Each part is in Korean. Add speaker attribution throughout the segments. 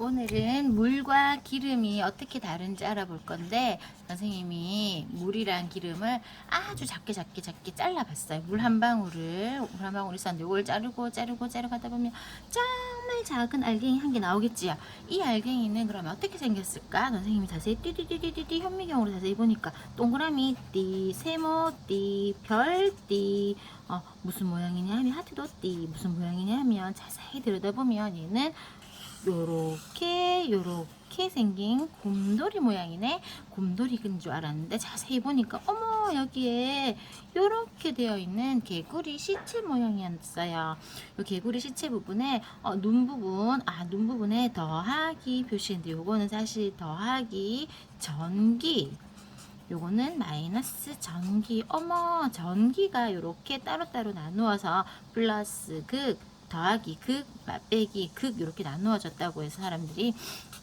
Speaker 1: 오늘은 물과 기름이 어떻게 다른지 알아볼 건데, 선생님이 물이랑 기름을 아주 작게 잘라봤어요. 물 한 방울을 있었는데 이걸 자르고 하다 보면 정말 작은 알갱이 한 개 나오겠지요. 이 알갱이는 그러면 어떻게 생겼을까? 선생님이 자세히 띠띠띠띠띠 현미경으로 자세히 보니까 동그라미 띠, 세모 띠, 별 띠, 무슨 모양이냐 하면 하트도 띠, 무슨 모양이냐 하면 자세히 들여다보면 얘는 요렇게 생긴 곰돌이 모양이네. 곰돌이 근 줄 알았는데 자세히 보니까 어머, 여기에 요렇게 되어 있는 개구리 시체 모양이었어요. 요 개구리 시체 부분에 눈 부분에 더하기 표시인데, 요거는 사실 더하기 전기, 요거는 마이너스 전기. 어머, 전기가 요렇게 따로따로 나누어서 플러스 극, 더하기 극, 빼기 극 이렇게 나누어졌다고 해서 사람들이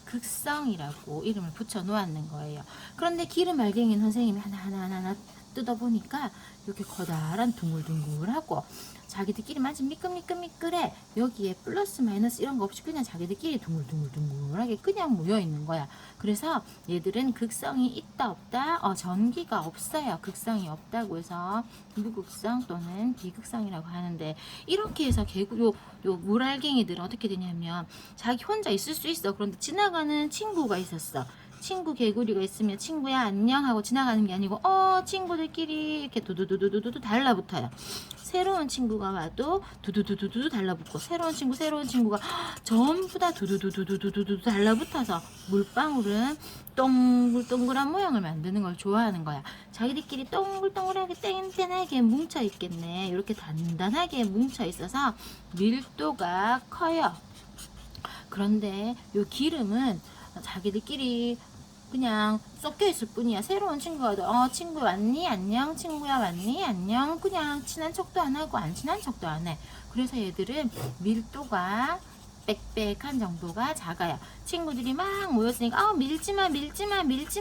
Speaker 1: 극성이라고 이름을 붙여 놓았는 거예요. 그런데 기름 알갱이는 선생님이 하나 뜯어보니까 이렇게 커다란 둥글둥글하고 자기들끼리 마치 미끌해. 여기에 플러스 마이너스 이런 거 없이 그냥 자기들끼리 둥글둥글하게 그냥 모여 있는 거야. 그래서 얘들은 극성이 있다 없다, 전기가 없어요. 극성이 없다고 해서 무극성 또는 비극성이라고 하는데, 이렇게 해서 요 물알갱이들은 어떻게 되냐면 자기 혼자 있을 수 있어. 그런데 지나가는 친구가 있었어. 친구 개구리가 있으면 친구야 안녕 하고 지나가는 게 아니고 친구들끼리 이렇게 두두두두두두 달라붙어요. 새로운 친구가 와도 두두두두두 달라붙고, 새로운 친구가 전부 다 두두두두두두두 달라붙어서 물방울은 동글동글한 모양을 만드는 걸 좋아하는 거야. 자기들끼리 동글동글하게 땡땡하게 뭉쳐 있겠네. 이렇게 단단하게 뭉쳐 있어서 밀도가 커요. 그런데 요 기름은 자기들끼리 그냥 섞여 있을 뿐이야. 새로운 친구가 친구 왔니? 안녕. 친구야 왔니? 안녕. 그냥 친한 척도 안 하고 안 친한 척도 안 해. 그래서 얘들은 밀도가 빽빽한 정도가 작아요. 친구들이 막 모였으니까 밀지마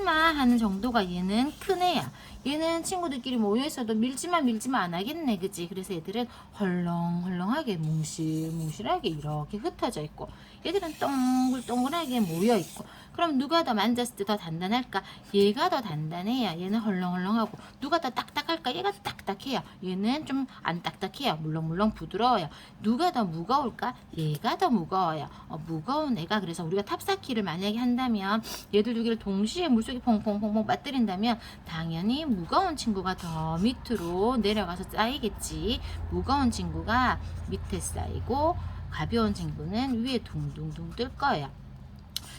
Speaker 1: 하는 정도가 얘는 큰 애야. 얘는 친구들끼리 모여있어도 밀지마 안 하겠네, 그치? 그래서 얘들은 헐렁헐렁하게 뭉실뭉실하게 이렇게 흩어져 있고, 얘들은 동글동글하게 모여있고. 그럼 누가 더 만졌을 때 더 단단할까? 얘가 더 단단해요. 얘는 헐렁헐렁하고. 누가 더 딱딱할까? 얘가 더 딱딱해요. 얘는 좀 안 딱딱해요. 물렁물렁 부드러워요. 누가 더 무거울까? 얘가 더 무거워요. 무거운 애가, 그래서 우리가 탑쌓기를 만약에 한다면 얘들 두 개를 동시에 물속에 퐁퐁퐁퐁 빠뜨린다면 당연히 무거운 친구가 더 밑으로 내려가서 쌓이겠지. 무거운 친구가 밑에 쌓이고 가벼운 친구는 위에 둥둥둥 뜰 거예요.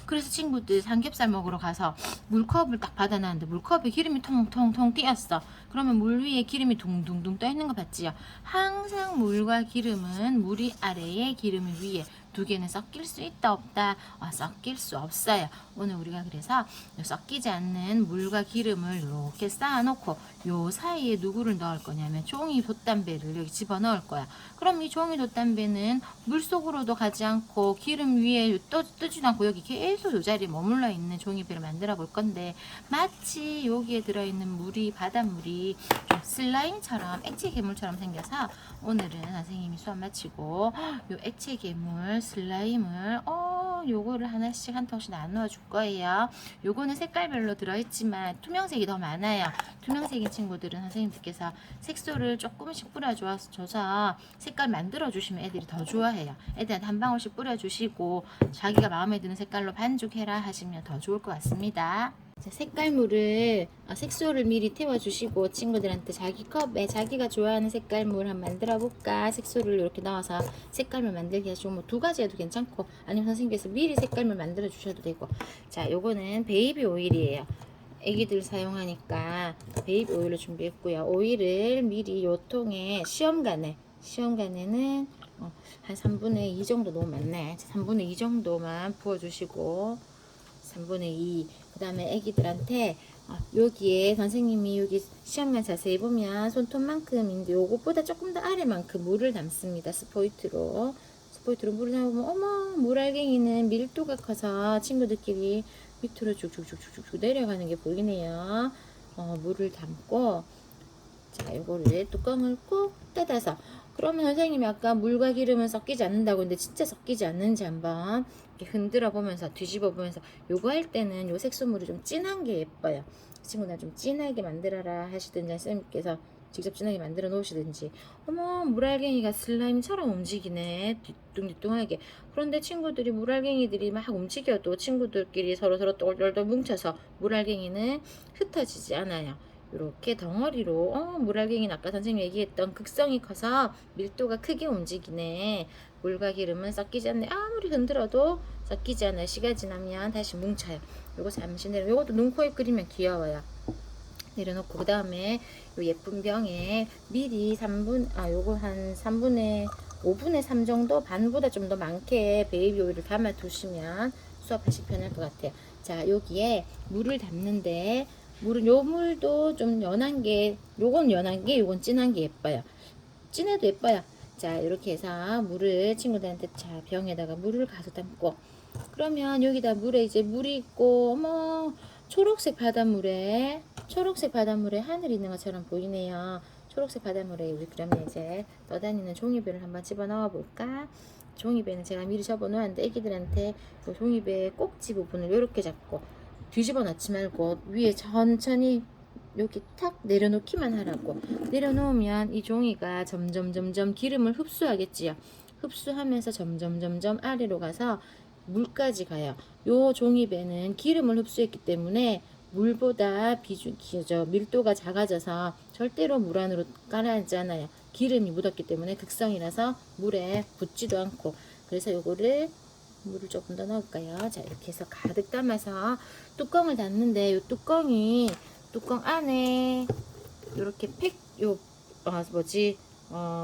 Speaker 1: 그래서 친구들 삼겹살 먹으러 가서 물컵을 딱 받아놨는데 물컵에 기름이 통통통 띄었어. 그러면 물 위에 기름이 둥둥둥 떠 있는 거 봤지요? 항상 물과 기름은 물이 아래에 기름이 위에, 두 개는 섞일 수 있다 없다? 섞일 수 없어요. 오늘 우리가 그래서 섞이지 않는 물과 기름을 이렇게 쌓아놓고 요 사이에 누구를 넣을 거냐면 종이 돛담배를 여기 집어넣을 거야. 그럼 이 종이 돛담배는 물속으로도 가지 않고 기름 위에 뜨지도 않고 여기 계속 이 자리에 머물러 있는 종이배를 만들어 볼 건데, 마치 여기에 들어있는 물이, 바닷물이 좀 슬라임처럼 액체 괴물처럼 생겨서 오늘은 선생님이 수업 마치고 요 액체 괴물 슬라임을 요거를 하나씩 한 통씩 나누어 줄 거예요. 요거는 색깔별로 들어있지만 투명색이 더 많아요. 투명색인 친구들은 선생님들께서 색소를 조금씩 뿌려줘서 색깔 만들어 주시면 애들이 더 좋아해요. 애들한테 한 방울씩 뿌려주시고 자기가 마음에 드는 색깔로 반죽해라 하시면 더 좋을 것 같습니다. 색깔물을, 색소를 미리 태워주시고 친구들한테 자기 컵에 자기가 좋아하는 색깔물 한번 만들어 볼까, 색소를 이렇게 넣어서 색깔물 만들게 하시고, 뭐 두 가지 해도 괜찮고 아니면 선생님께서 미리 색깔물 만들어 주셔도 되고. 자, 요거는 베이비 오일이에요. 애기들 사용하니까 베이비 오일을 준비했고요. 오일을 미리 요 통에 시험간에는 한 3분의 2 정도, 너무 많네. 3분의 2 정도만 부어주시고, 3분의 2. 그 다음에 애기들한테 여기에 선생님이 여기 시험관 자세히 보면 손톱만큼인데 요것보다 조금 더 아래만큼 물을 담습니다. 스포이트로 물을 담으면 어머, 물알갱이는 밀도가 커서 친구들끼리 밑으로 쭉쭉쭉쭉 내려가는 게 보이네요. 물을 담고, 자, 요거를 뚜껑을 꼭 닫아서, 그러면 선생님이 아까 물과 기름은 섞이지 않는다고 했는데 진짜 섞이지 않는지 한번 이렇게 흔들어 보면서 뒤집어 보면서 요거 할 때는 요 색소물이 좀 진한 게 예뻐요. 친구나 좀 진하게 만들어라 하시든지 선생님께서 직접 진하게 만들어 놓으시든지. 어머, 물알갱이가 슬라임처럼 움직이네, 뒤뚱뒤뚱하게. 그런데 친구들이 물알갱이들이 막 움직여도 친구들끼리 서로서로 똘똘똘 뭉쳐서 물알갱이는 흩어지지 않아요. 이렇게 덩어리로 물알갱이는 아까 선생님 얘기했던 극성이 커서 밀도가 크게 움직이네. 물과 기름은 섞이지 않네. 아무리 흔들어도 섞이지 않아요. 시간 지나면 다시 뭉쳐요. 요거 잠시 내려. 요것도 눈, 코, 입 그리면 귀여워요. 내려놓고 그 다음에 요 예쁜 병에 미리 요거 한 3분의 5분의 3 정도, 반보다 좀 더 많게 베이비 오일을 담아 두시면 수업하시 편할 것 같아요. 자, 여기에 물을 담는데 요 물도 좀 연한 게, 요건 연한 게, 요건 진한 게 예뻐요. 진해도 예뻐요. 자, 이렇게 해서 물을 친구들한테, 자, 병에다가 물을 가서 담고, 그러면 여기다 물에 이제 물이 있고, 어머, 초록색 바닷물에 하늘이 있는 것처럼 보이네요. 초록색 바닷물에 우리 그러면 이제 떠다니는 종이배를 한번 집어넣어 볼까? 종이배는 제가 미리 접어 놓았는데 애기들한테 그 종이배 꼭지 부분을 이렇게 잡고 뒤집어 놓지 말고 위에 천천히 여기 탁 내려놓기만 하라고. 내려놓으면 이 종이가 점점 기름을 흡수하겠지요. 흡수하면서 점점 아래로 가서 물까지 가요. 요 종이배는 기름을 흡수했기 때문에 물보다 밀도가 작아져서 절대로 물 안으로 가라앉지 않아요. 기름이 묻었기 때문에 극성이라서 물에 붙지도 않고. 그래서 요거를 물을 조금 더 넣을까요? 자, 이렇게 해서 가득 담아서 뚜껑을 닫는데 요 뚜껑 안에 요렇게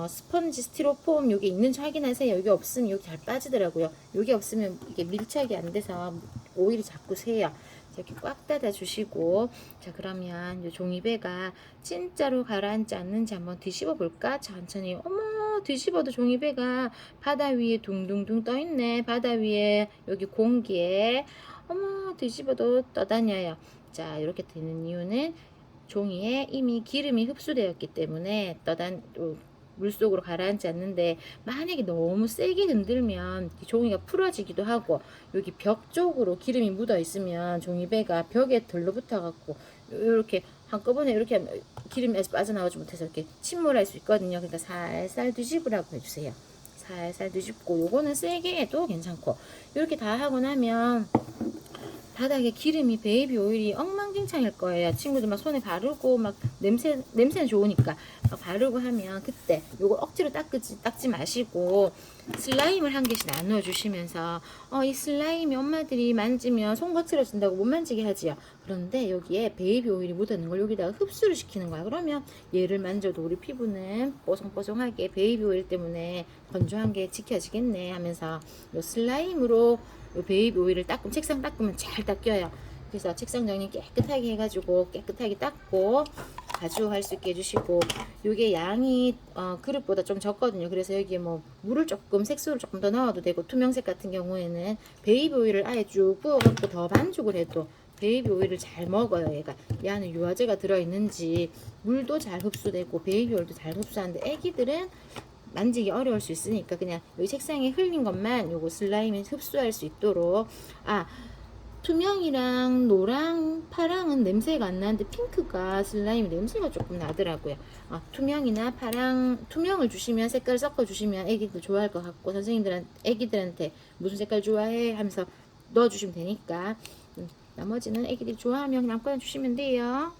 Speaker 1: 스펀지 스티로폼 요게 있는지 확인하세요. 여기 없으면 여기 잘 빠지더라고요. 여기 없으면 이게 밀착이 안 돼서 오일이 자꾸 새요. 이렇게 꽉 닫아 주시고, 자, 그러면 요 종이배가 진짜로 가라앉지 않는지 한번 뒤집어 볼까? 천천히. 어머, 뒤집어도 종이배가 바다 위에 둥둥둥 떠 있네. 바다 위에 여기 공기에. 어머, 뒤집어도 떠다녀요. 자, 이렇게 되는 이유는 종이에 이미 기름이 흡수되었기 때문에 물속으로 가라앉지 않는데, 만약에 너무 세게 흔들면 종이가 풀어지기도 하고, 여기 벽 쪽으로 기름이 묻어 있으면 종이배가 벽에 들러붙어 갖고 이렇게 한꺼번에 이렇게 하면 기름이 아직 빠져나오지 못해서 이렇게 침몰할 수 있거든요. 그러니까 살살 뒤집으라고 해주세요. 살살 뒤집고, 요거는 세게 해도 괜찮고, 이렇게 다 하고 나면 바닥에 기름이, 베이비 오일이 엉망진창일 거예요. 친구들 막 손에 바르고 막 냄새는 좋으니까 막 바르고 하면, 그때 요걸 억지로 닦지 마시고 슬라임을 한 개씩 나누어 주시면서, 이 슬라임이 엄마들이 만지면 손 거칠어진다고 못 만지게 하지요. 그런데 여기에 베이비 오일이 묻어있는 걸 여기다가 흡수를 시키는 거야. 그러면 얘를 만져도 우리 피부는 뽀송뽀송하게 베이비 오일 때문에 건조한 게 지켜지겠네 하면서 요 슬라임으로 요 베이비 오일을 책상 닦으면 잘 닦여요. 그래서 책상 정리 깨끗하게 해가지고 깨끗하게 닦고 가져갈 수 있게 해주시고, 요게 양이 그릇보다 좀 적거든요. 그래서 여기에 뭐 물을 조금, 색소를 조금 더 넣어도 되고, 투명색 같은 경우에는 베이비 오일을 아예 쭉 부어갖고 더 반죽을 해도 베이비 오일을 잘 먹어요. 얘가 이 안에 유화제가 들어있는지 물도 잘 흡수되고 베이비 오일도 잘 흡수하는데, 애기들은 만지기 어려울 수 있으니까 그냥 여기 책상에 흘린 것만 요거 슬라임이 흡수할 수 있도록. 투명이랑 노랑, 파랑은 냄새가 안 나는데 핑크가 슬라임 냄새가 조금 나더라고요. 투명이나 파랑, 투명을 주시면, 색깔 섞어 주시면 애기들 좋아할 것 같고, 애기들한테 무슨 색깔 좋아해 하면서 넣어 주시면 되니까, 나머지는 애기들이 좋아하면 그냥 꺼내 주시면 돼요.